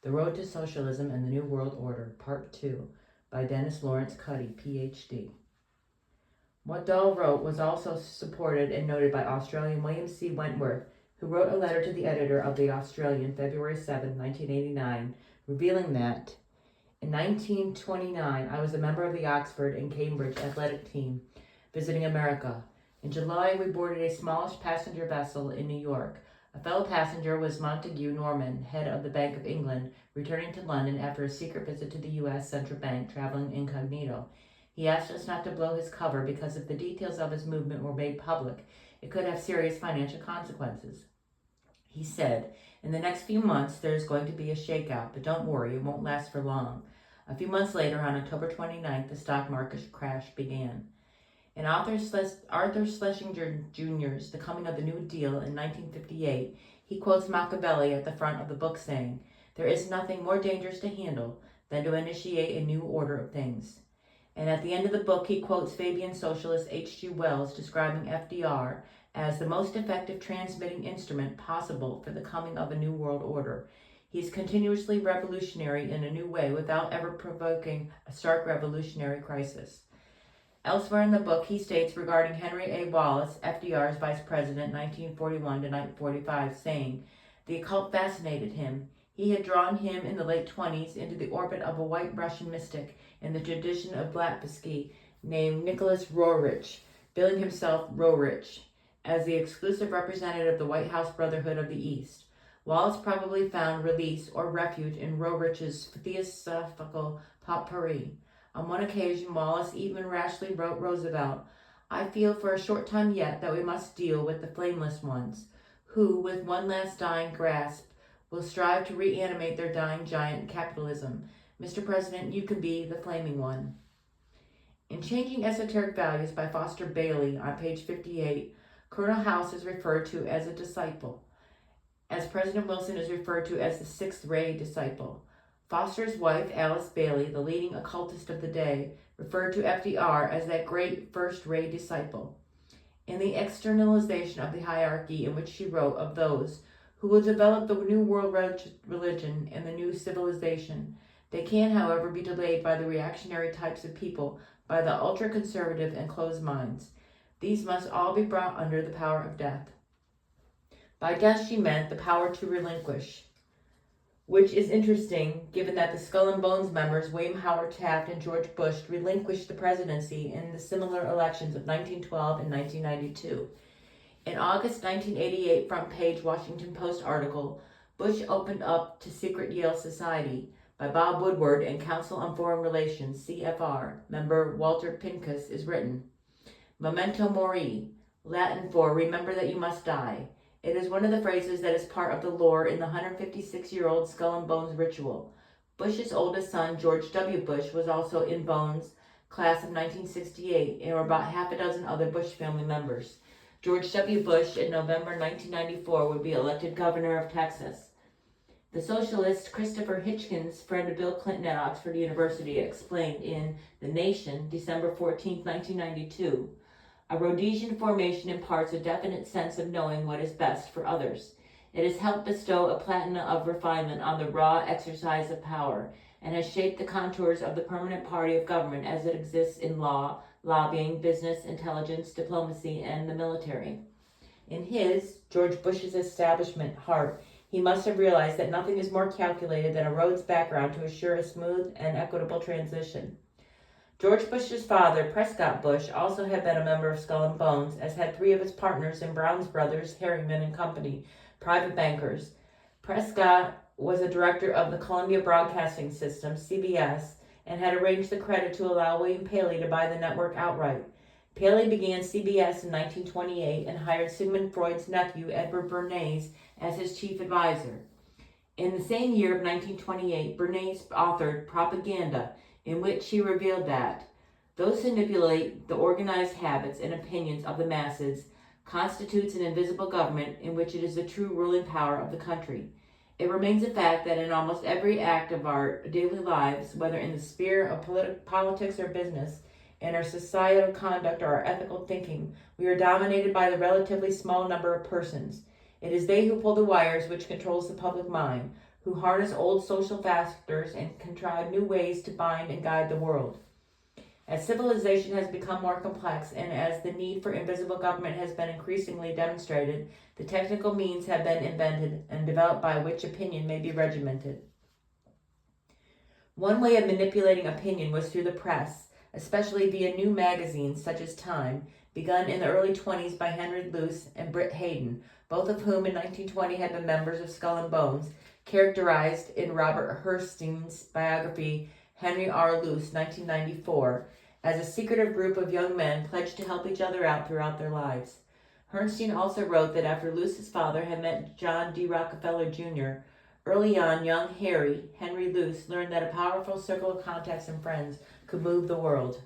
The Road to Socialism and the New World Order, Part 2, by Dennis Lawrence Cudde, Ph.D. What Dahl wrote was also supported and noted by Australian William C. Wentworth, who wrote a letter to the editor of The Australian, February 7, 1989, revealing that, in 1929, I was a member of the Oxford and Cambridge athletic team visiting America. In July, we boarded a smallish passenger vessel in New York. A fellow passenger was Montague Norman, head of the Bank of England, returning to London after a secret visit to the U.S. Central Bank, traveling incognito. He asked us not to blow his cover because if the details of his movement were made public, it could have serious financial consequences. He said, "In the next few months, there is going to be a shakeout, but don't worry, it won't last for long." A few months later, on October 29th, the stock market crash began. In Arthur Schlesinger Jr.'s The Coming of the New Deal in 1958, he quotes Machiavelli at the front of the book saying, "There is nothing more dangerous to handle than to initiate a new order of things." And at the end of the book, he quotes Fabian socialist H.G. Wells describing FDR as the most effective transmitting instrument possible for the coming of a new world order. He is continuously revolutionary in a new way without ever provoking a stark revolutionary crisis. Elsewhere in the book, he states regarding Henry A. Wallace, FDR's vice president 1941 to 1945, saying, "The occult fascinated him. He had drawn him in the late 20s into the orbit of a white Russian mystic in the tradition of Blavatsky named Nicholas Roerich, billing himself Roerich as the exclusive representative of the White House Brotherhood of the East. Wallace probably found release or refuge in Roerich's theosophical potpourri. On one occasion, Wallace even rashly wrote Roosevelt, 'I feel for a short time yet that we must deal with the flameless ones, who, with one last dying grasp, will strive to reanimate their dying giant, capitalism. Mr. President, you can be the flaming one.'" In Changing Esoteric Values by Foster Bailey on page 58, Colonel House is referred to as a disciple, as President Wilson is referred to as the sixth ray disciple. Foster's wife, Alice Bailey, the leading occultist of the day, referred to FDR as that great first-ray disciple. In the externalization of the hierarchy in which she wrote of those who will develop the new world religion and the new civilization, they can, however, be delayed by the reactionary types of people, by the ultra-conservative and closed minds. These must all be brought under the power of death. By death she meant the power to relinquish, which is interesting given that the Skull and Bones members William Howard Taft and George Bush relinquished the presidency in the similar elections of 1912 and 1992. In August 1988 front page Washington Post article, "Bush Opened Up to Secret Yale Society" by Bob Woodward and Council on Foreign Relations, CFR, member Walter Pincus, is written, "Memento mori, Latin for remember that you must die. It is one of the phrases that is part of the lore in the 156-year-old Skull and Bones ritual. Bush's oldest son, George W. Bush, was also in Bones' class of 1968, and were about half a dozen other Bush family members. George W. Bush, in November 1994, would be elected governor of Texas." The socialist Christopher Hitchens, friend of Bill Clinton at Oxford University, explained in The Nation, December 14, 1992, "A Rhodesian formation imparts a definite sense of knowing what is best for others. It has helped bestow a platina of refinement on the raw exercise of power, and has shaped the contours of the permanent party of government as it exists in law, lobbying, business, intelligence, diplomacy, and the military." In his, George Bush's establishment, heart, he must have realized that nothing is more calculated than a Rhodes background to assure a smooth and equitable transition. George Bush's father, Prescott Bush, also had been a member of Skull and Bones, as had three of his partners in Brown's Brothers, Harriman and Company, private bankers. Prescott was a director of the Columbia Broadcasting System, CBS, and had arranged the credit to allow William Paley to buy the network outright. Paley began CBS in 1928 and hired Sigmund Freud's nephew, Edward Bernays, as his chief advisor. In the same year of 1928, Bernays authored Propaganda, in which he revealed that those who manipulate the organized habits and opinions of the masses constitutes an invisible government in which it is the true ruling power of the country. It remains a fact that in almost every act of our daily lives, whether in the sphere of politics or business, in our societal conduct or our ethical thinking, we are dominated by the relatively small number of persons. It is they who pull the wires which controls the public mind. who harness old social factors and contrive new ways to bind and guide the world. As civilization has become more complex and as the need for invisible government has been increasingly demonstrated, the technical means have been invented and developed by which opinion may be regimented. One way of manipulating opinion was through the press, especially via new magazines such as Time, begun in the early 1920s by Henry Luce and Britt Hayden, both of whom in 1920 had been members of Skull and Bones, characterized in Robert Hurstein's biography Henry R. Luce, 1994, as a secretive group of young men pledged to help each other out throughout their lives. Hurstein also wrote that after Luce's father had met John D. Rockefeller Jr., early on, young Henry Luce, learned that a powerful circle of contacts and friends could move the world.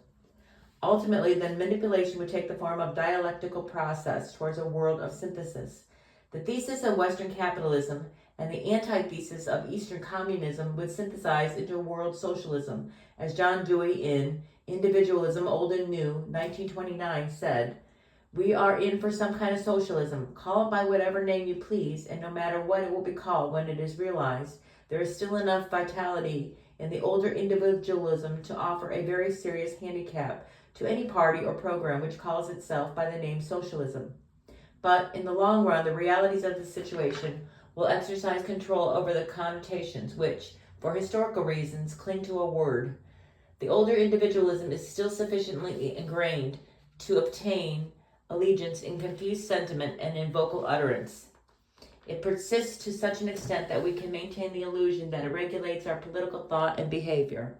Ultimately, then manipulation would take the form of dialectical process towards a world of synthesis. The thesis of Western capitalism and the antithesis of Eastern communism would synthesize into world socialism, as John Dewey in Individualism, Old and New, 1929 said, "We are in for some kind of socialism. Call it by whatever name you please, and no matter what it will be called when it is realized, there is still enough vitality in the older individualism to offer a very serious handicap to any party or program which calls itself by the name socialism. But in the long run, the realities of the situation will exercise control over the connotations which, for historical reasons, cling to a word. The older individualism is still sufficiently ingrained to obtain allegiance in confused sentiment and in vocal utterance. It persists to such an extent that we can maintain the illusion that it regulates our political thought and behavior.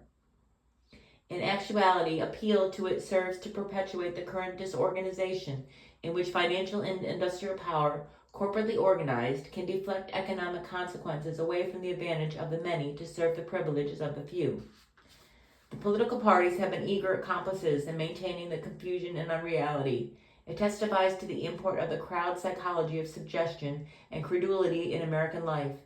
In actuality, appeal to it serves to perpetuate the current disorganization in which financial and industrial power, corporately organized, can deflect economic consequences away from the advantage of the many to serve the privileges of the few. The political parties have been eager accomplices in maintaining the confusion and unreality. It testifies to the import of the crowd psychology of suggestion and credulity in American life.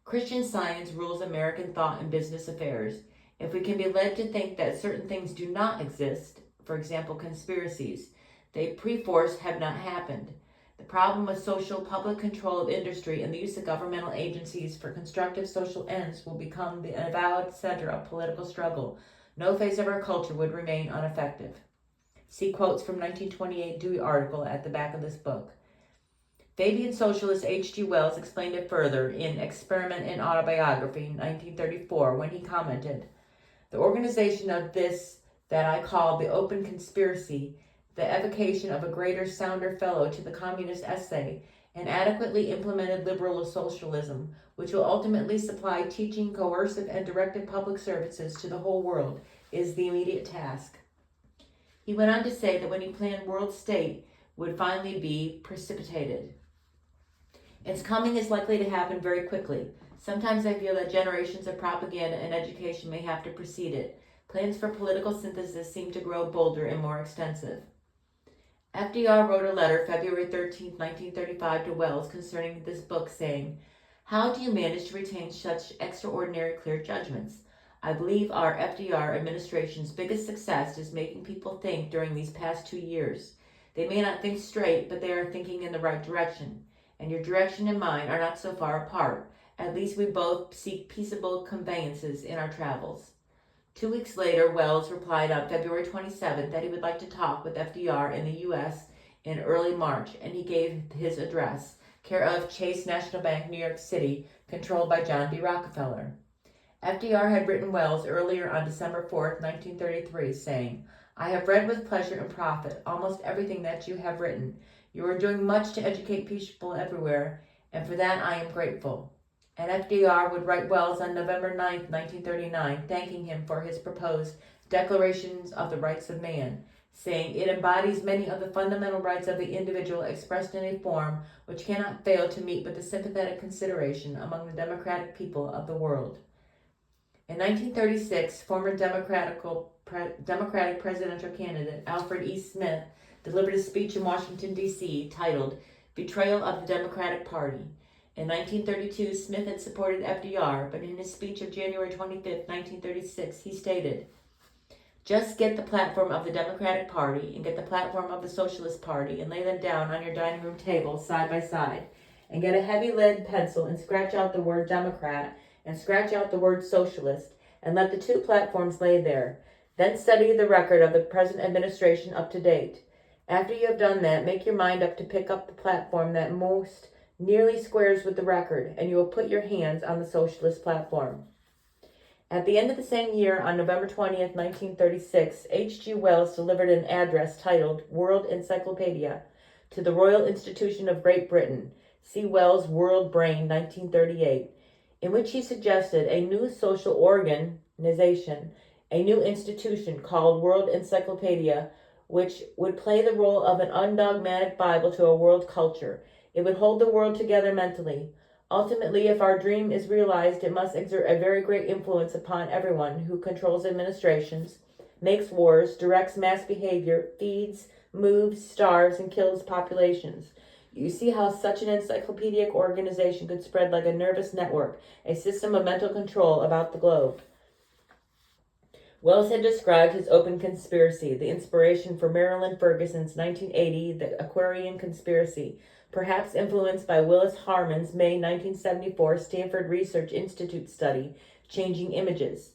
Christian Science rules American thought and business affairs. If we can be led to think that certain things do not exist, for example, conspiracies, they perforce have not happened. The problem of social public control of industry and the use of governmental agencies for constructive social ends will become the avowed center of political struggle. No phase of our culture would remain ineffective. See quotes from 1928 Dewey article at the back of this book. Fabian socialist H.G. Wells explained it further in Experiment in Autobiography, 1934, when he commented, "The organization of this that I call the open conspiracy, the evocation of a greater, sounder fellow to the communist essay, and adequately implemented liberal socialism, which will ultimately supply teaching, coercive, and directed public services to the whole world, is the immediate task." He went on to say that when he planned world state would finally be precipitated. Its coming is likely to happen very quickly. Sometimes I feel that generations of propaganda and education may have to precede it. Plans for political synthesis seem to grow bolder and more extensive. FDR wrote a letter February 13, 1935 to Wells concerning this book saying, "How do you manage to retain such extraordinary clear judgments? I believe our FDR administration's biggest success is making people think during these past 2 years. They may not think straight, but they are thinking in the right direction. And your direction and mine are not so far apart. At least we both seek peaceable conveyances in our travels." 2 weeks later, Wells replied on February 27 that he would like to talk with FDR in the U.S. in early March, and he gave his address, care of Chase National Bank, New York City, controlled by John D. Rockefeller. FDR had written Wells earlier on December 4, 1933, saying, "I have read with pleasure and profit almost everything that you have written. You are doing much to educate people everywhere, and for that I am grateful." And FDR would write Wells on November 9, 1939, thanking him for his proposed Declarations of the Rights of Man, saying it embodies many of the fundamental rights of the individual expressed in a form which cannot fail to meet with the sympathetic consideration among the democratic people of the world. In 1936, former Democratic presidential candidate Alfred E. Smith delivered a speech in Washington, D.C. titled "Betrayal of the Democratic Party." In 1932, Smith had supported FDR, but in his speech of January 25, 1936, he stated, "Just get the platform of the Democratic Party and get the platform of the Socialist Party and lay them down on your dining room table side by side, and get a heavy lead pencil and scratch out the word Democrat and scratch out the word socialist, and let the two platforms lay there. Then study the record of the present administration up to date. After you have done that, make your mind up to pick up the platform that most nearly squares with the record, and you will put your hands on the socialist platform. At the end of the same year, on November 20th, 1936, H.G. Wells delivered an address titled World Encyclopedia to the Royal Institution of Great Britain, see Wells' World Brain, 1938, in which he suggested a new social organization, a new institution called World Encyclopedia, which would play the role of an undogmatic Bible to a world culture. It would hold the world together mentally. Ultimately, if our dream is realized, it must exert a very great influence upon everyone who controls administrations, makes wars, directs mass behavior, feeds, moves, starves, and kills populations. You see how such an encyclopedic organization could spread like a nervous network, a system of mental control about the globe. Wells had described his open conspiracy, the inspiration for Marilyn Ferguson's 1980 The Aquarian Conspiracy, perhaps influenced by Willis Harman's May 1974 Stanford Research Institute study, Changing Images.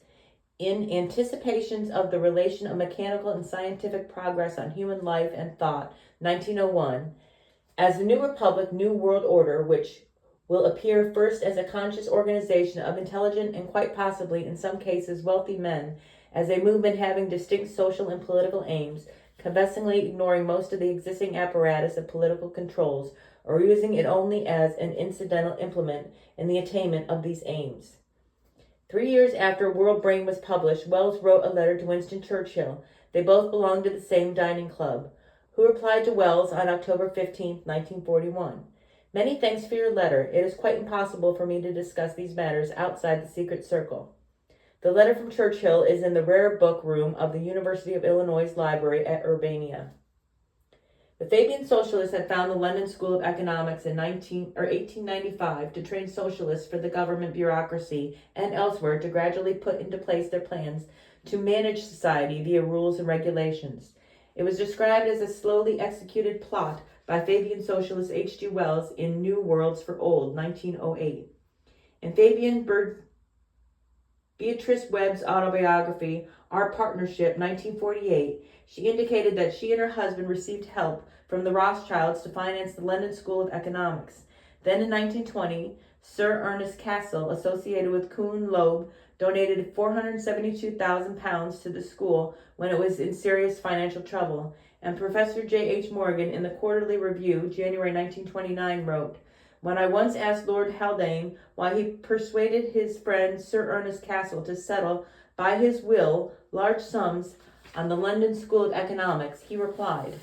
In anticipations of the relation of mechanical and scientific progress on human life and thought, 1901, as the New Republic, New World Order, which will appear first as a conscious organization of intelligent and quite possibly, in some cases, wealthy men, as a movement having distinct social and political aims, confessingly ignoring most of the existing apparatus of political controls, or using it only as an incidental implement in the attainment of these aims. 3 years after World Brain was published, Wells wrote a letter to Winston Churchill. They both belonged to the same dining club, who replied to Wells on October 15, 1941. Many thanks for your letter. It is quite impossible for me to discuss these matters outside the secret circle. The letter from Churchill is in the rare book room of the University of Illinois Library at Urbana. The Fabian Socialists had found the London School of Economics in 1895 to train socialists for the government bureaucracy and elsewhere to gradually put into place their plans to manage society via rules and regulations. It was described as a slowly executed plot by Fabian socialist H.G. Wells in New Worlds for Old, 1908. In Fabian Beatrice Webb's autobiography, Our Partnership, 1948, she indicated that she and her husband received help from the Rothschilds to finance the London School of Economics. Then in 1920, Sir Ernest Cassell, associated with Kuhn Loeb, donated £472,000 to the school when it was in serious financial trouble, and Professor J.H. Morgan in the Quarterly Review, January 1929, wrote, "When I once asked Lord Haldane why he persuaded his friend Sir Ernest Cassell to settle by his will large sums on the London School of Economics, he replied,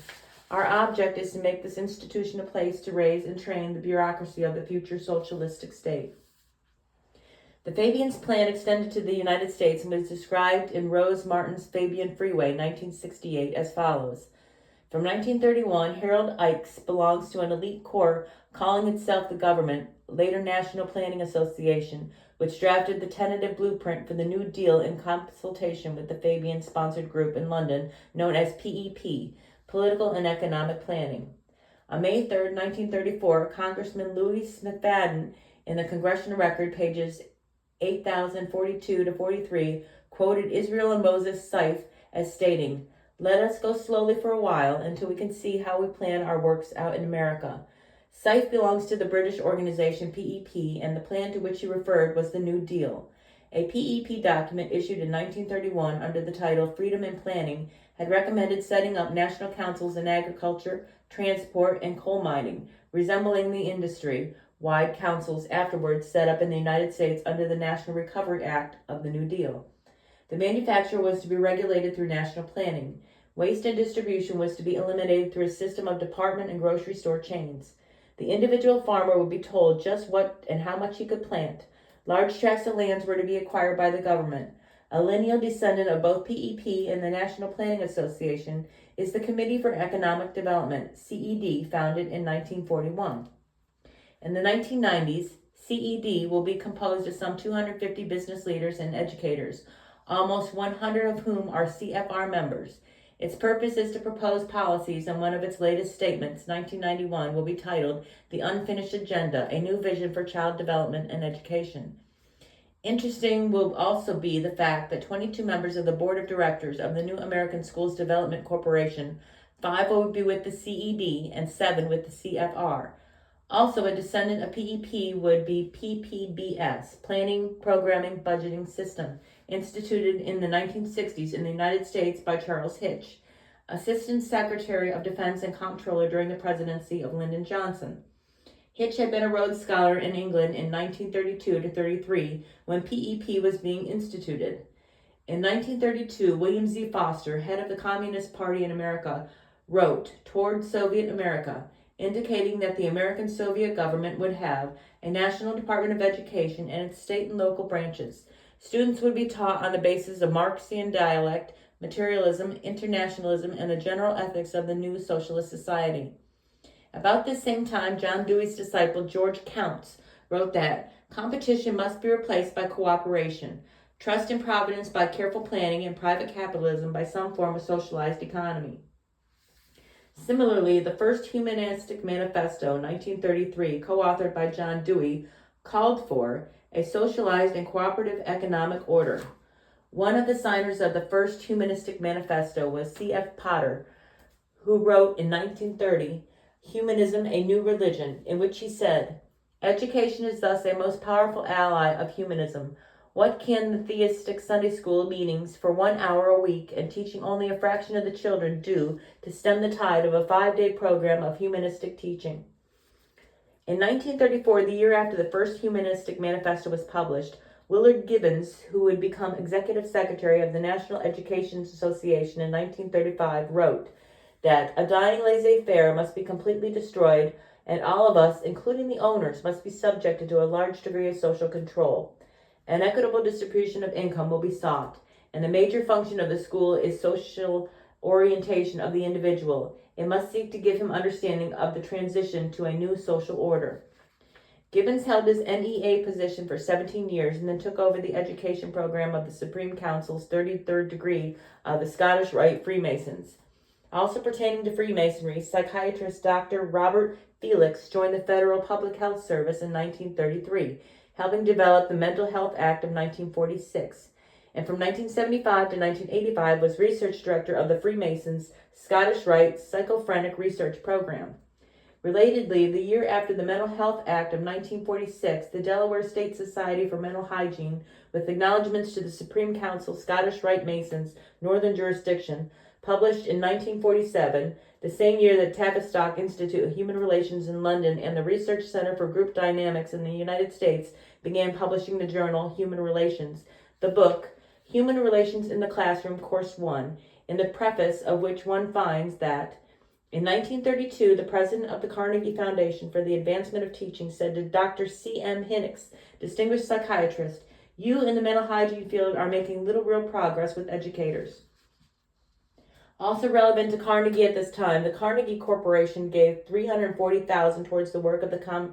'Our object is to make this institution a place to raise and train the bureaucracy of the future socialistic state.'" The Fabians' plan extended to the United States and was described in Rose Martin's Fabian Freeway, 1968, as follows. From 1931, Harold Ikes belongs to an elite corps calling itself the Government, later National Planning Association, which drafted the tentative blueprint for the New Deal in consultation with the Fabian-sponsored group in London known as PEP, Political and Economic Planning. On May 3, 1934, Congressman Louis McFadden, in the Congressional Record, pages 8042-43, quoted Israel and Moses Seif as stating, "Let us go slowly for a while until we can see how we plan our works out in America." Seif belongs to the British organization PEP, and the plan to which he referred was the New Deal. A PEP document issued in 1931 under the title Freedom in Planning had recommended setting up national councils in agriculture, transport, and coal mining, resembling the industry-wide councils afterwards set up in the United States under the National Recovery Act of the New Deal. The manufacture was to be regulated through national planning. Waste and distribution was to be eliminated through a system of department and grocery store chains. The individual farmer would be told just what and how much he could plant. Large tracts of lands were to be acquired by the government. A lineal descendant of both PEP and the National Planning Association is the Committee for Economic Development, CED, founded in 1941. In the 1990s, CED will be composed of some 250 business leaders and educators, almost 100 of whom are CFR members. Its purpose is to propose policies, and one of its latest statements, 1991, will be titled The Unfinished Agenda, A New Vision for Child Development and Education. Interesting will also be the fact that 22 members of the board of directors of the New American Schools Development Corporation, 5 will be with the CED and 7 with the CFR. Also, a descendant of PEP would be PPBS, Planning, Programming, Budgeting System, instituted in the 1960s in the United States by Charles Hitch, Assistant Secretary of Defense and Comptroller during the presidency of Lyndon Johnson. Hitch had been a Rhodes Scholar in England in 1932 to 33 when PEP was being instituted. In 1932, William Z. Foster, head of the Communist Party in America, wrote Toward Soviet America, indicating that the American Soviet government would have a National Department of Education and its state and local branches. Students would be taught on the basis of Marxian dialect, materialism, internationalism, and the general ethics of the new socialist society. About this same time, John Dewey's disciple George Counts wrote that competition must be replaced by cooperation, trust in providence by careful planning, and private capitalism by some form of socialized economy. Similarly, the first Humanistic Manifesto, 1933, co-authored by John Dewey, called for a socialized and cooperative economic order. One of the signers of the first Humanistic Manifesto was C.F. Potter, who wrote in 1930, Humanism, a New Religion, in which he said, Education is thus a most powerful ally of humanism. What can the theistic Sunday school meetings for 1 hour a week and teaching only a fraction of the children do to stem the tide of a 5-day program of humanistic teaching? In 1934, the year after the first Humanistic Manifesto was published, Willard Gibbons, who would become executive secretary of the National Education Association in 1935, wrote that a dying laissez-faire must be completely destroyed, and all of us, including the owners, must be subjected to a large degree of social control. An equitable distribution of income will be sought, and the major function of the school is social orientation of the individual. It must seek to give him understanding of the transition to a new social order. Gibbons held his NEA position for 17 years and then took over the education program of the Supreme Council's 33rd degree of the Scottish Rite Freemasons. Also pertaining to Freemasonry, psychiatrist Dr. Robert Felix joined the Federal Public Health Service in 1933, helping develop the Mental Health Act of 1946, and from 1975 to 1985 was research director of the Freemasons' Scottish Rite Psychophrenic Research Program. Relatedly, the year after the Mental Health Act of 1946, the Delaware State Society for Mental Hygiene, with acknowledgments to the Supreme Council Scottish Rite Masons, Northern Jurisdiction, published in 1947, the same year that Tavistock Institute of Human Relations in London and the Research Center for Group Dynamics in the United States began publishing the journal Human Relations, the book Human Relations in the Classroom, Course 1, in the preface of which one finds that in 1932, the president of the Carnegie Foundation for the Advancement of Teaching said to Dr. C.M. Hinnix, distinguished psychiatrist, "You in the mental hygiene field are making little real progress with educators." Also relevant to Carnegie at this time, the Carnegie Corporation gave $340,000 towards the work of the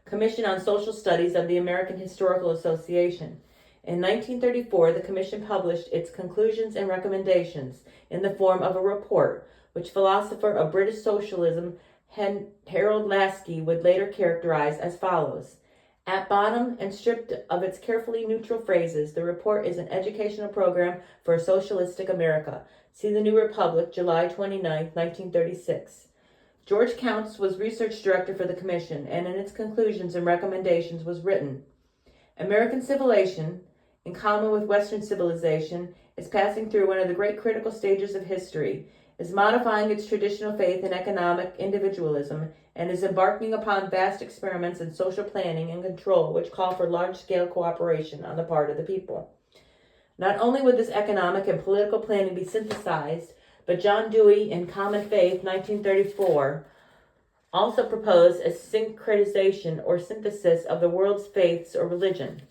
Commission on Social Studies of the American Historical Association. In 1934, the commission published its conclusions and recommendations in the form of a report, which philosopher of British socialism Harold Laski would later characterize as follows. At bottom, and stripped of its carefully neutral phrases, the report is an educational program for a socialistic America. See The New Republic, July 29, 1936. George Counts was research director for the commission, and in its conclusions and recommendations was written, American civilization, in common with Western civilization, is passing through one of the great critical stages of history, is modifying its traditional faith in economic individualism, and is embarking upon vast experiments in social planning and control which call for large-scale cooperation on the part of the people. Not only would this economic and political planning be synthesized, but John Dewey in Common Faith, 1934, also proposed a syncretization or synthesis of the world's faiths or religion.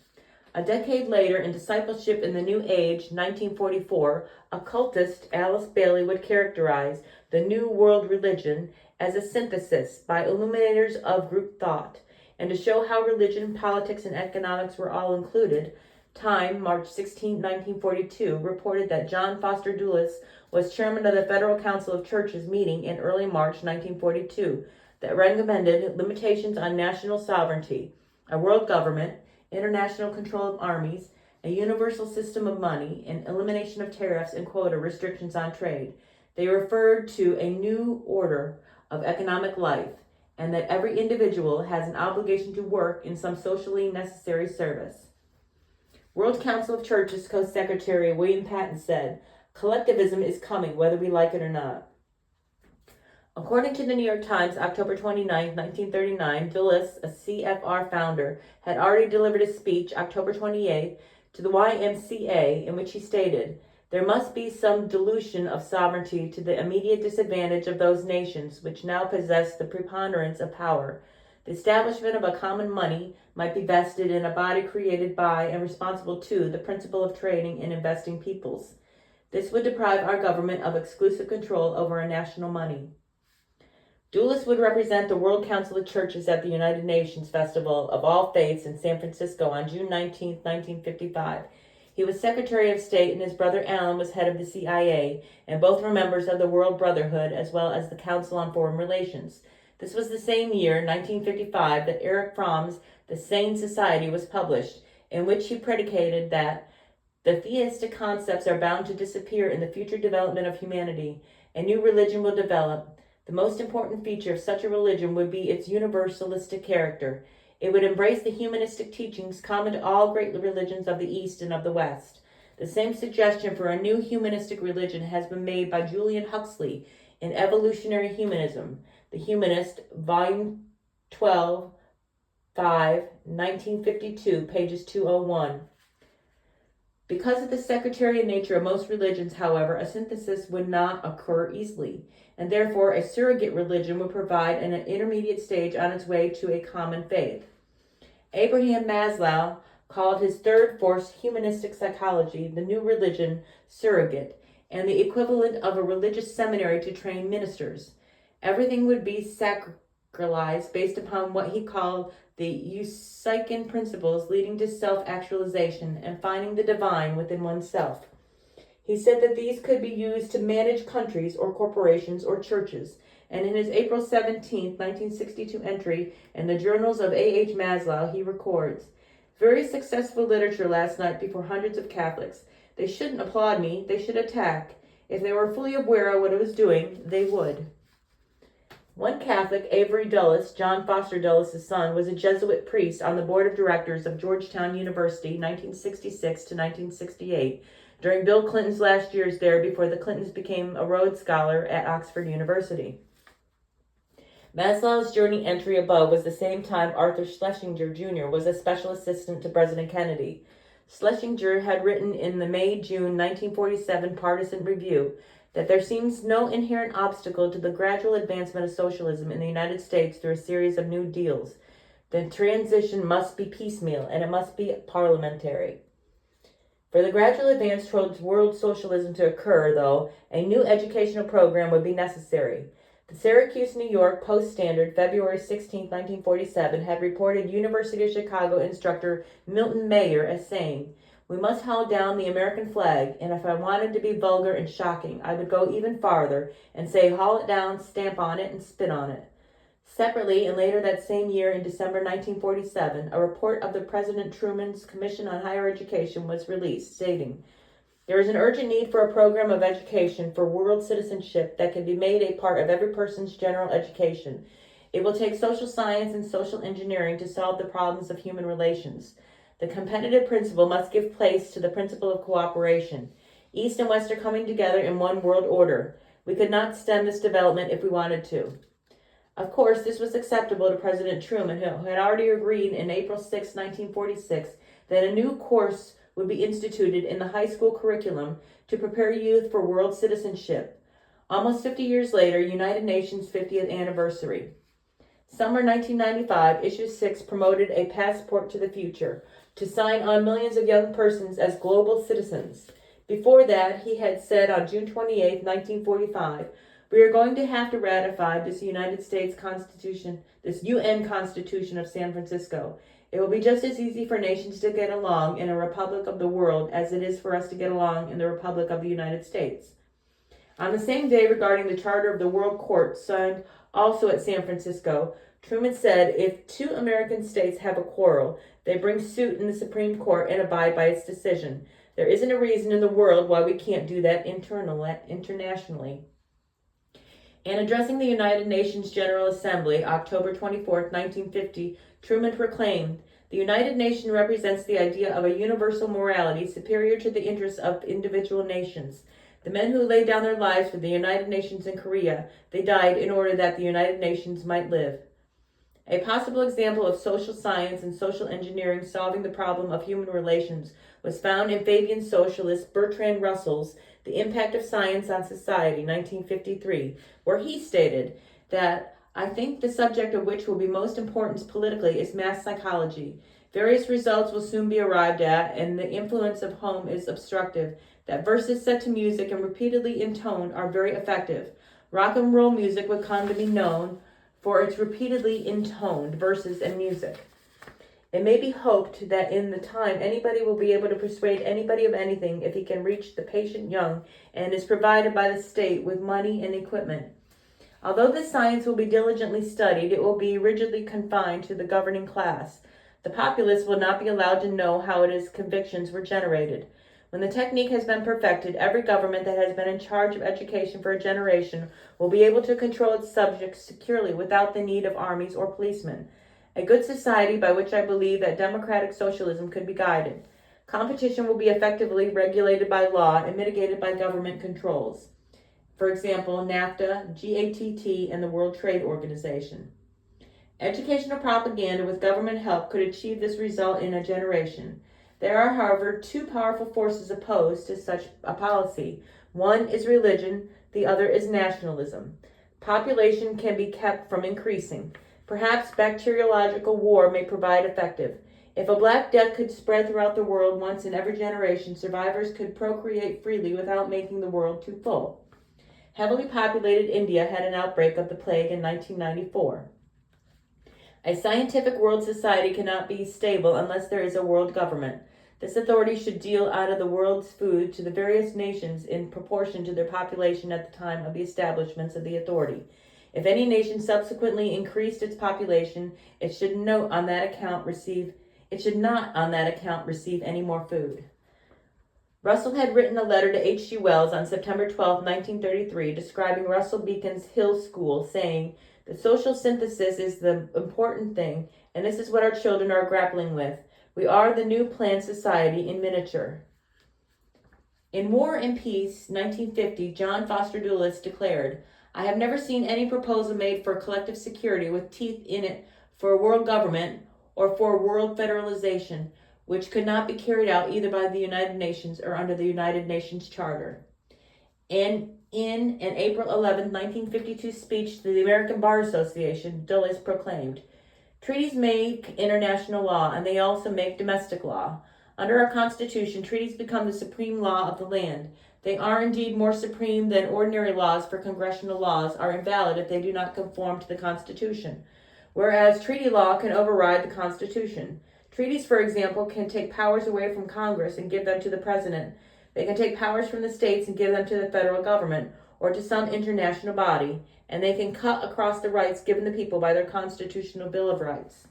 A decade later, in Discipleship in the New Age, 1944, occultist Alice Bailey would characterize the New World Religion as a synthesis by illuminators of group thought, and to show how religion, politics, and economics were all included, Time, March 16, 1942, reported that John Foster Dulles was chairman of the Federal Council of Churches meeting in early March 1942 that recommended limitations on national sovereignty, a world government, international control of armies, a universal system of money, and elimination of tariffs and quota restrictions on trade. They referred to a new order of economic life, and that every individual has an obligation to work in some socially necessary service. World Council of Churches Co-Secretary William Patton said, "Collectivism is coming, whether we like it or not." According to the New York Times, October 29, 1939, Dulles, a CFR founder, had already delivered a speech, October 28, to the YMCA, in which he stated, "There must be some dilution of sovereignty to the immediate disadvantage of those nations which now possess the preponderance of power. The establishment of a common money might be vested in a body created by and responsible to the principle of trading and investing peoples. This would deprive our government of exclusive control over our national money." Dulles would represent the World Council of Churches at the United Nations Festival of All Faiths in San Francisco on June 19, 1955. He was Secretary of State, and his brother Alan was head of the CIA, and both were members of the World Brotherhood as well as the Council on Foreign Relations. This was the same year, 1955, that Erich Fromm's The Sane Society was published, in which he predicated that the theistic concepts are bound to disappear in the future development of humanity. A new religion will develop. The most important feature of such a religion would be its universalistic character. It would embrace the humanistic teachings common to all great religions of the East and of the West. The same suggestion for a new humanistic religion has been made by Julian Huxley in Evolutionary Humanism, The Humanist, Volume 12, 5, 1952, pages 201. Because of the sectarian nature of most religions, however, a synthesis would not occur easily, and therefore a surrogate religion would provide an intermediate stage on its way to a common faith. Abraham Maslow called his third force, humanistic psychology, the new religion surrogate, and the equivalent of a religious seminary to train ministers. Everything would be sacralized based upon what he called the Eucychan principles leading to self-actualization and finding the divine within oneself. He said that these could be used to manage countries or corporations or churches, and in his April 17, 1962 entry in the Journals of A.H. Maslow, he records, "Very successful literature last night before hundreds of Catholics. They shouldn't applaud me, they should attack. If they were fully aware of what I was doing, they would." One Catholic, Avery Dulles, John Foster Dulles' son, was a Jesuit priest on the board of directors of Georgetown University, 1966 to 1968, during Bill Clinton's last years there before the Clintons became a Rhodes Scholar at Oxford University. Maslow's journey entry above was the same time Arthur Schlesinger Jr. was a special assistant to President Kennedy. Schlesinger had written in the May-June 1947 Partisan Review that there seems no inherent obstacle to the gradual advancement of socialism in the United States through a series of new deals. The transition must be piecemeal, and it must be parliamentary. For the gradual advance towards world socialism to occur, though, a new educational program would be necessary. The Syracuse, New York Post-Standard, February 16, 1947, had reported University of Chicago instructor Milton Mayer as saying, "We must haul down the American flag, and if I wanted to be vulgar and shocking, I would go even farther and say haul it down, stamp on it, and spit on it." Separately, and later that same year in December 1947, a report of the President Truman's Commission on Higher Education was released, stating, "There is an urgent need for a program of education for world citizenship that can be made a part of every person's general education. It will take social science and social engineering to solve the problems of human relations. The competitive principle must give place to the principle of cooperation. East and West are coming together in one world order. We could not stem this development if we wanted to." Of course, this was acceptable to President Truman, who had already agreed in April 6, 1946, that a new course would be instituted in the high school curriculum to prepare youth for world citizenship. Almost 50 years later, United Nations 50th anniversary. Summer 1995, Issue 6 promoted a passport to the future, to sign on millions of young persons as global citizens. Before that, he had said on June 28, 1945, "We are going to have to ratify this United States Constitution, this UN Constitution of San Francisco. It will be just as easy for nations to get along in a republic of the world as it is for us to get along in the Republic of the United States." On the same day regarding the Charter of the World Court, signed also at San Francisco, Truman said, if two American states have a quarrel, they bring suit in the Supreme Court and abide by its decision. There isn't a reason in the world why we can't do that internationally. In addressing the United Nations General Assembly, October 24, 1950, Truman proclaimed, "The United Nations represents the idea of a universal morality superior to the interests of individual nations. The men who laid down their lives for the United Nations in Korea, they died in order that the United Nations might live." A possible example of social science and social engineering solving the problem of human relations was found in Fabian socialist Bertrand Russell's The Impact of Science on Society, 1953, where he stated that, "I think the subject of which will be most important politically is mass psychology. Various results will soon be arrived at, and the influence of home is obstructive. That verses set to music and repeatedly intoned are very effective. Rock and roll music would come to be known for its repeatedly intoned verses and music. It may be hoped that in the time anybody will be able to persuade anybody of anything if he can reach the patient young and is provided by the state with money and equipment. Although this science will be diligently studied, it will be rigidly confined to the governing class. The populace will not be allowed to know how its convictions were generated. When the technique has been perfected, every government that has been in charge of education for a generation will be able to control its subjects securely without the need of armies or policemen. A good society by which I believe that democratic socialism could be guided. Competition will be effectively regulated by law and mitigated by government controls. For example, NAFTA, GATT, and the World Trade Organization. Educational propaganda with government help could achieve this result in a generation. There are, however, two powerful forces opposed to such a policy. One is religion, the other is nationalism. Population can be kept from increasing. Perhaps bacteriological war may provide effective. If a Black Death could spread throughout the world once in every generation, survivors could procreate freely without making the world too full. Heavily populated India had an outbreak of the plague in 1994. A scientific world society cannot be stable unless there is a world government. This authority should deal out of the world's food to the various nations in proportion to their population at the time of the establishments of the authority. If any nation subsequently increased its population, it should not on that account receive any more food. Russell had written a letter to H.G. Wells on September 12, 1933, describing Russell Beacon's Hill School, saying, "The social synthesis is the important thing, and this is what our children are grappling with. We are the new planned society in miniature." In War and Peace, 1950, John Foster Dulles declared, "I have never seen any proposal made for collective security with teeth in it for a world government or for world federalization, which could not be carried out either by the United Nations or under the United Nations Charter." And in an April 11, 1952 speech to the American Bar Association, Dulles proclaimed, "Treaties make international law, and they also make domestic law. Under our Constitution, treaties become the supreme law of the land. They are indeed more supreme than ordinary laws, for congressional laws are invalid if they do not conform to the Constitution, whereas treaty law can override the Constitution. Treaties, for example, can take powers away from Congress and give them to the President. They can take powers from the states and give them to the federal government or to some international body, and they can cut across the rights given the people by their constitutional Bill of Rights."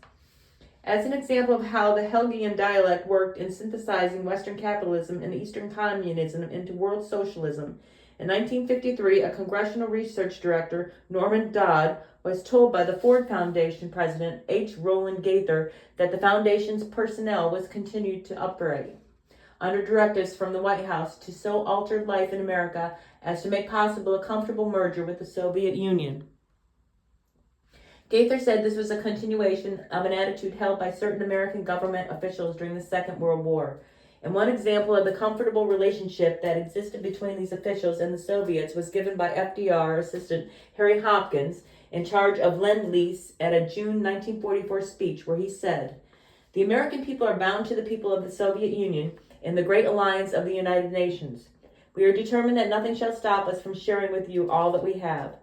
As an example of how the Hegelian dialect worked in synthesizing Western capitalism and Eastern communism into world socialism, in 1953, a congressional research director, Norman Dodd, was told by the Ford Foundation president, H. Rowland Gaither, that the foundation's personnel was continued to upgrade under directives from the White House to so alter life in America as to make possible a comfortable merger with the Soviet Union. Gaither said this was a continuation of an attitude held by certain American government officials during the Second World War. And one example of the comfortable relationship that existed between these officials and the Soviets was given by FDR assistant Harry Hopkins, in charge of Lend-Lease, at a June 1944 speech where he said, "The American people are bound to the people of the Soviet Union in the great alliance of the United Nations. We are determined that nothing shall stop us from sharing with you all that we have."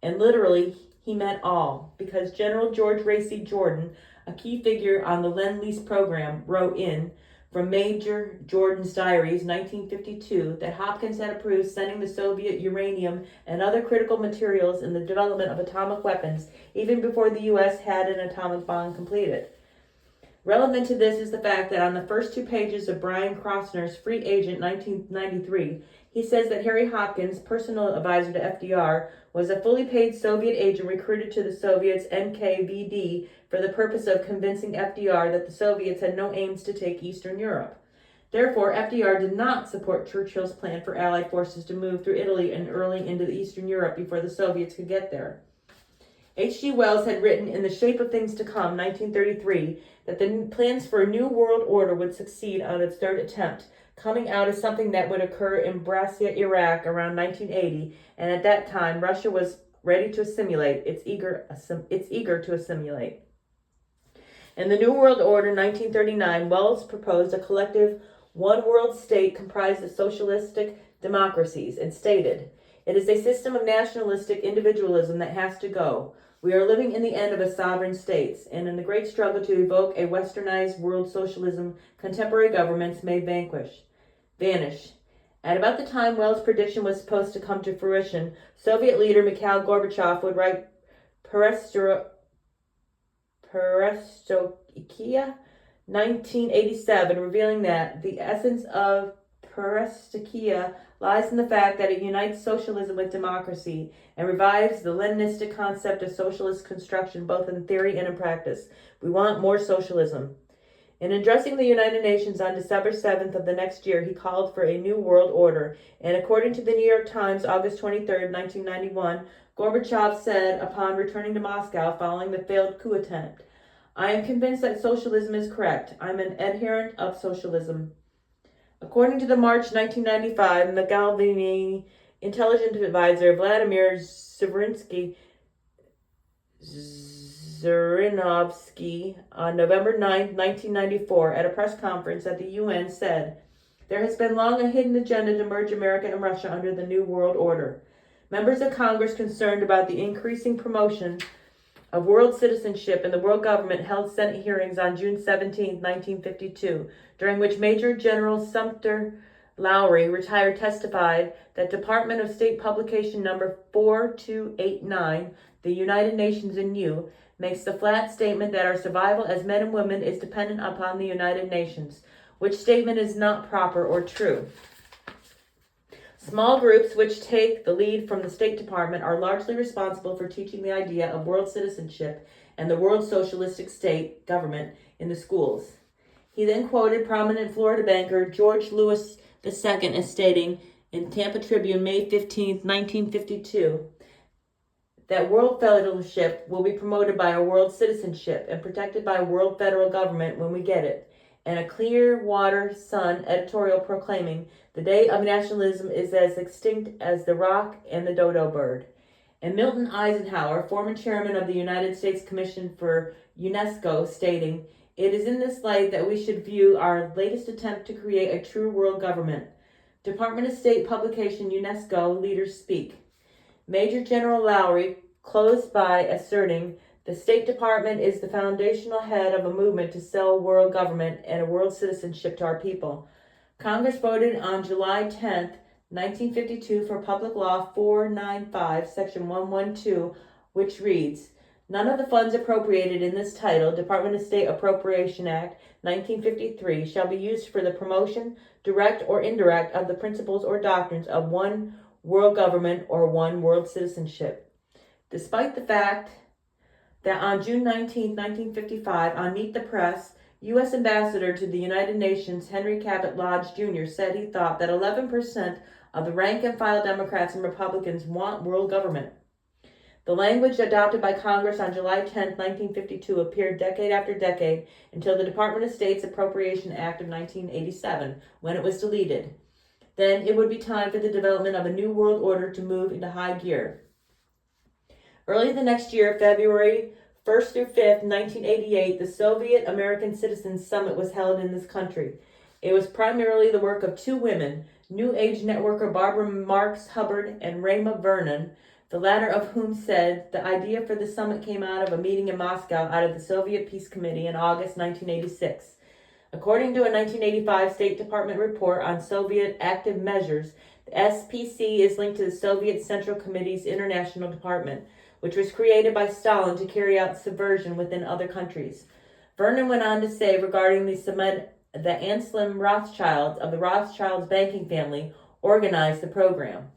And literally, he meant all, because General George Racy Jordan, a key figure on the Lend-Lease program, wrote in from Major Jordan's diaries, 1952, that Hopkins had approved sending the Soviet uranium and other critical materials in the development of atomic weapons even before the U.S. had an atomic bomb completed. Relevant to this is the fact that on the first 2 pages of Brian Krosner's Free Agent 1993, he says that Harry Hopkins, personal advisor to FDR, was a fully paid Soviet agent recruited to the Soviets' NKVD for the purpose of convincing FDR that the Soviets had no aims to take Eastern Europe. Therefore, FDR did not support Churchill's plan for Allied forces to move through Italy and early into Eastern Europe before the Soviets could get there. H.G. Wells had written in The Shape of Things to Come, 1933, that the plans for a new world order would succeed on its 3rd attempt, coming out as something that would occur in Brassia, Iraq around 1980, and at that time Russia was ready to assimilate, it's eager to assimilate. In the New World Order 1939, Wells proposed a collective one-world state comprised of socialistic democracies and stated, "It is a system of nationalistic individualism that has to go. We are living in the end of a sovereign states, and in the great struggle to evoke a westernized world socialism, contemporary governments may vanish. At about the time Wells' prediction was supposed to come to fruition, Soviet leader Mikhail Gorbachev would write Perestroika 1987, revealing that the essence of Perestroika lies in the fact that it unites socialism with democracy and revives the Leninistic concept of socialist construction both in theory and in practice. We want more socialism." In addressing the United Nations on December 7th of the next year, he called for a new world order, and according to the New York Times, August 23rd, 1991, Gorbachev said upon returning to Moscow following the failed coup attempt, "I am convinced that socialism is correct. I'm an adherent of socialism." According to the March 1995 Magalvini intelligence advisor Vladimir Zhirinovsky on November 9, 1994, at a press conference at the UN said, "There has been long a hidden agenda to merge America and Russia under the New World Order. Members of Congress concerned about the increasing promotion of world citizenship in the world government held Senate hearings on June 17, 1952, during which Major General Sumter Lowry, retired, testified that Department of State publication number 4289, The United Nations in You, makes the flat statement that our survival as men and women is dependent upon the United Nations, which statement is not proper or true. Small groups which take the lead from the State Department are largely responsible for teaching the idea of world citizenship and the world socialistic state government in the schools." He then quoted prominent Florida banker George Lewis II as stating in Tampa Tribune, May 15, 1952, that world federalship will be promoted by a world citizenship and protected by a world federal government when we get it, and a Clearwater Sun editorial proclaiming, "The day of nationalism is as extinct as the rock and the dodo bird." And Milton Eisenhower, former chairman of the United States Commission for UNESCO, stating, "It is in this light that we should view our latest attempt to create a true world government." Department of State publication UNESCO leaders speak. Major General Lowry closed by asserting, "The State Department is the foundational head of a movement to sell world government and a world citizenship to our people." Congress voted on July 10, 1952 for Public Law 495, Section 112, which reads, "None of the funds appropriated in this title, Department of State Appropriation Act, 1953, shall be used for the promotion, direct or indirect, of the principles or doctrines of one world government or one world citizenship." Despite the fact that on June 19, 1955, on Meet the Press, U.S. Ambassador to the United Nations Henry Cabot Lodge Jr. said he thought that 11% of the rank-and-file Democrats and Republicans want world government. The language adopted by Congress on July 10, 1952 appeared decade after decade until the Department of State's Appropriation Act of 1987, when it was deleted. Then it would be time for the development of a new world order to move into high gear. Early the next year, February 1st through 5th, 1988, the Soviet American Citizens Summit was held in this country. It was primarily the work of 2 women, New Age networker Barbara Marx Hubbard and Rama Vernon, the latter of whom said the idea for the summit came out of a meeting in Moscow out of the Soviet Peace Committee in August 1986. According to a 1985 State Department report on Soviet active measures, the SPC is linked to the Soviet Central Committee's International Department, which was created by Stalin to carry out subversion within other countries. Vernon went on to say regarding the Anselm Rothschild of the Rothschilds banking family organized the program.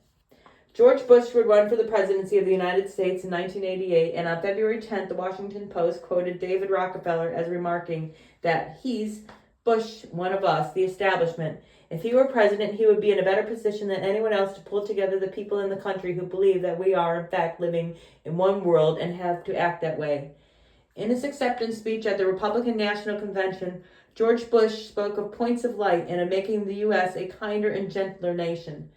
George Bush would run for the presidency of the United States in 1988, and on February 10th, the Washington Post quoted David Rockefeller as remarking that he's Bush, one of us, the establishment. If he were president, he would be in a better position than anyone else to pull together the people in the country who believe that we are, in fact, living in one world and have to act that way. In his acceptance speech at the Republican National Convention, George Bush spoke of points of light and of making the U.S. a kinder and gentler nation.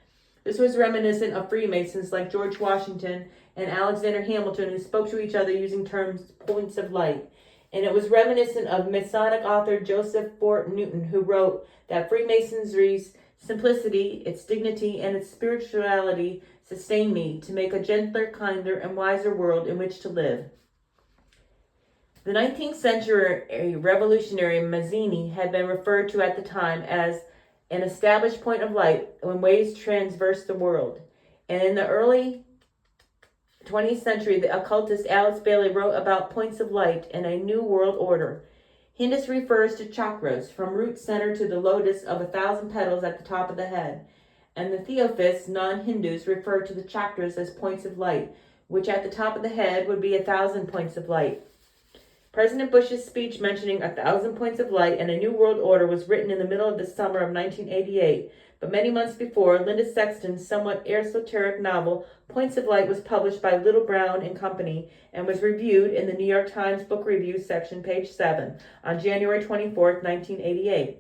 This was reminiscent of Freemasons like George Washington and Alexander Hamilton, who spoke to each other using terms points of light. And it was reminiscent of Masonic author Joseph Fort Newton, who wrote that Freemasonry's simplicity, its dignity, and its spirituality sustain me to make a gentler, kinder, and wiser world in which to live. The 19th century revolutionary Mazzini had been referred to at the time as an established point of light when ways traverse the world. And in the early 20th century, the occultist Alice Bailey wrote about points of light and a new world order. Hindus refers to chakras, from root center to the lotus of 1,000 petals at the top of the head. And the Theosophists, non-Hindus, refer to the chakras as points of light, which at the top of the head would be 1,000 points of light. President Bush's speech mentioning 1,000 points of light and a new world order was written in the middle of the summer of 1988, but many months before, Linda Sexton's somewhat esoteric novel, Points of Light, was published by Little Brown and Company and was reviewed in the New York Times Book Review section, page 7, on January 24, 1988.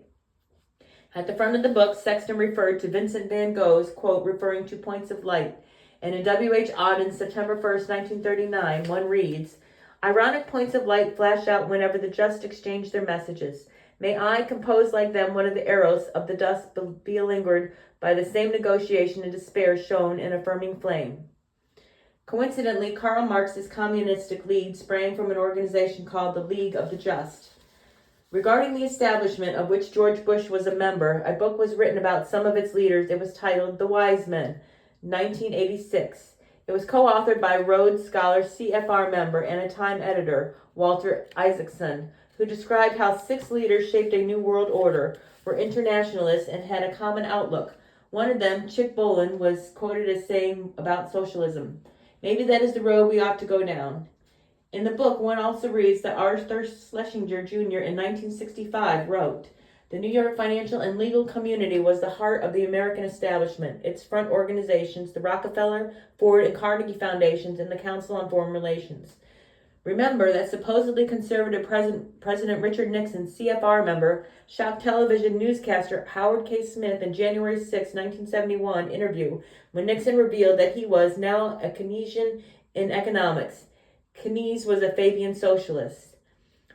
At the front of the book, Sexton referred to Vincent van Gogh's quote referring to points of light, and in W.H. Auden's September 1, 1939, one reads, "Ironic points of light flash out whenever the just exchange their messages. May I, compose like them one of the arrows of the dust be lingered by the same negotiation and despair shown in affirming flame." Coincidentally, Karl Marx's communistic lead sprang from an organization called the League of the Just. Regarding the establishment, of which George Bush was a member, a book was written about some of its leaders. It was titled The Wise Men, 1986. It was co-authored by Rhodes Scholar, CFR member, and a Time editor, Walter Isaacson, who described how 6 leaders shaped a new world order, were internationalists, and had a common outlook. One of them, Chick Boland, was quoted as saying about socialism, "Maybe that is the road we ought to go down." In the book, one also reads that Arthur Schlesinger Jr. in 1965 wrote, "The New York financial and legal community was the heart of the American establishment, its front organizations, the Rockefeller, Ford, and Carnegie Foundations, and the Council on Foreign Relations." Remember that supposedly conservative President Richard Nixon, CFR member, shocked television newscaster Howard K. Smith in January 6, 1971 interview when Nixon revealed that he was now a Keynesian in economics. Keynes was a Fabian socialist.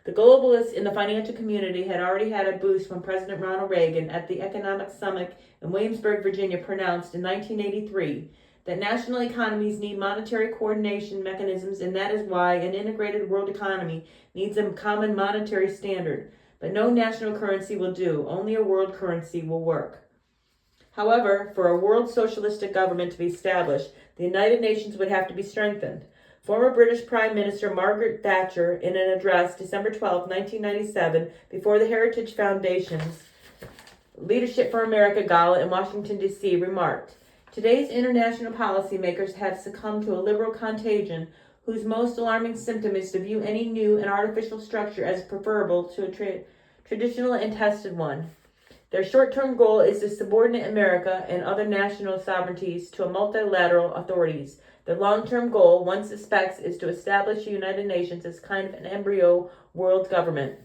The globalists in the financial community had already had a boost when President Ronald Reagan at the Economic Summit in Williamsburg, Virginia, pronounced in 1983 that national economies need monetary coordination mechanisms, and that is why an integrated world economy needs a common monetary standard. But no national currency will do. Only a world currency will work. However, for a world socialistic government to be established, the United Nations would have to be strengthened. Former British Prime Minister Margaret Thatcher, in an address December 12, 1997, before the Heritage Foundation's Leadership for America Gala in Washington, D.C., remarked, "Today's international policymakers have succumbed to a liberal contagion whose most alarming symptom is to view any new and artificial structure as preferable to a traditional and tested one. Their short-term goal is to subordinate America and other national sovereignties to multilateral authorities. Their long-term goal, one suspects, is to establish the United Nations as kind of an embryo world government."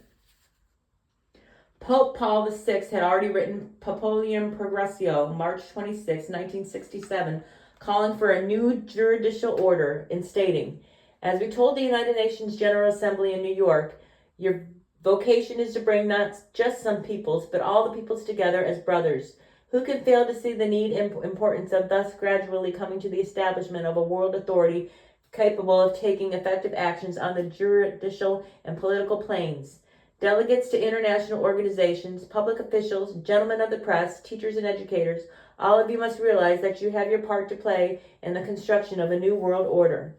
Pope Paul VI had already written Populium Progressio, March 26, 1967, calling for a new judicial order and stating, "As we told the United Nations General Assembly in New York, your vocation is to bring not just some peoples, but all the peoples together as brothers. Who can fail to see the need and importance of thus gradually coming to the establishment of a world authority capable of taking effective actions on the judicial and political planes? delegates to international organizations, public officials, gentlemen of the press, teachers and educators, all of you must realize that you have your part to play in the construction of a new world order.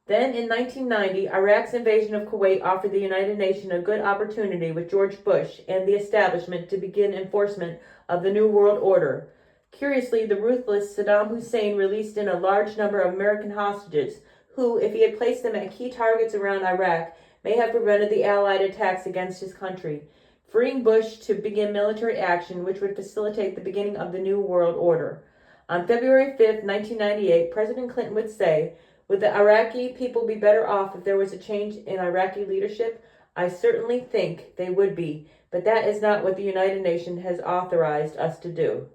Then in 1990, Iraq's invasion of Kuwait offered the United Nations a good opportunity with George Bush and the establishment to begin enforcement of the New World Order. Curiously, the ruthless Saddam Hussein released in a large number of American hostages who, if he had placed them at key targets around Iraq, may have prevented the Allied attacks against his country, freeing Bush to begin military action which would facilitate the beginning of the New World Order. On February 5, 1998, President Clinton would say, "Would the Iraqi people be better off if there was a change in Iraqi leadership? I certainly think they would be, but that is not what the United Nations has authorized us to do."